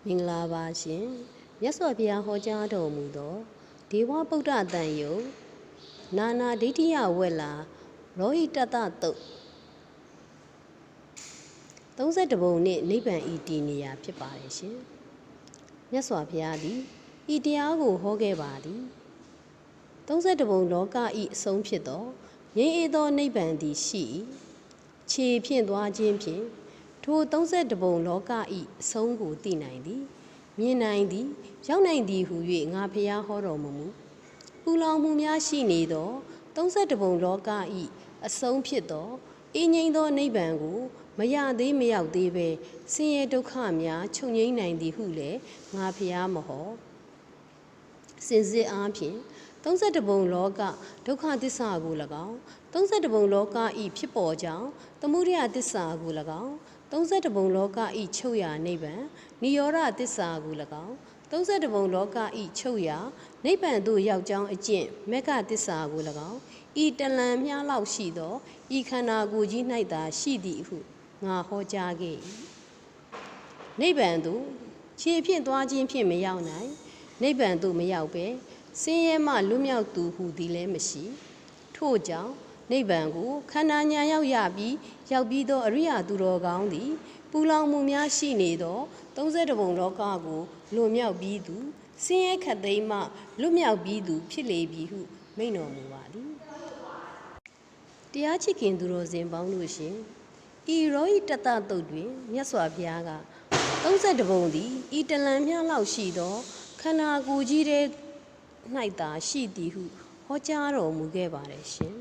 မင်္ဂလာပါရှင်မြတ်စွာဘုရားဟောကြားတော်မူသောဒေဝဗုဒ္ဓတန်ယုံနာနာဒိဋ္ဌိယဝက်လာရောဟိတတတုတ်32ပုံနှင့်နိဗ္ဗာန်ဤတည်နေရာဖြစ်ပါတယ်ရှင်မြတ်စွာဘုရားသည်ဤတရားကိုဟောခဲ့ပါသည်32ပုံလောကဤအဆုံးဖြစ်သောငြိမ်းအေးသောနိဗ္ဗာန်သည်ရှိခြေဖြင့်သွားခြင်းဖြင့်ထို32ပုံလောကဤအဆုံးကိုသိနိုင်သည်မြင်နိုင်သည်ရောက်နိုင်သည်ဟု၍ငါဖျားဟောတော်မူမူပူလောင်မှုများရှိနေသော32ပုံလောကဤအဆုံးဖြစ်သောအင်းငိမ့်သောနိဗ္ဗာန်ကိုမရသေးမရောက်သေးပဲဆင်းရဲဒုက္ခများချုပ်ငြိမ်းနိုင်သည်ဟုလည်းငါဖျားမဟောစင်စစ်အားဖြင့်32ပုံလောကဒုက္ခသစ္စာကို၎င်း32ပုံလောကဤဖြစ်ပေါ်ကြောင်းသမုဒယသစ္စာကို၎င်း32ပုံလောကဤချုပ်ရာနိဗ္ဗာန်နိရောဓသစ္စာကို၎င်း32ပုံလောကဤချုပ်ရာနိဗ္ဗာန်သို့ရောက်ကြောင်းအကျင့်မေဃသစ္စာကို၎င်းဤတလံမြားလောက်ရှိသောဤခန္ဓာကိုယ်ကြီး၌သာရှိသည်ဟုငါဟောကြားခဲ့၏နိဗ္ဗာန်သို့ခြေဖြင့်သွားခြင်းဖြင့်မရောက်နိုင်နိဗ္ဗာန်သို့မရောက်ပဲဆင်းရဲမှလွတ်မြောက်သူဟူသည်လည်းမရှိထို့ကြောင့်နိဗ္ဗာန်ကိုခန္ဓာဉာဏ်ရောက်ပြီးသောအရိယာသူတော်ကောင်းသည်ပူလောင်မှုများရှိနေသော32ပုံလောကကိုလွန်မြောက်ပြီးသူဆင်းရဲခတ်သိမ်းမှလွတ်မြောက်ပြီးသူဖြစ်လေပြီဟုမိန့်တော်မူပါသည်တရားချစ်ခင်သူတော်စင်ပေါင်းတို့ရှင်ဤရောဟိတတတုတ်တွင်မြတ်စွာဘုရားက32ပုံသည်ဤတလံမြလောက်ရှိသောခန္ဓာကိုယ်ကြီးတဲ့၌သာရှိသည်ဟုဟောကြားတော်မူခဲ့ပါတယ်ရှင်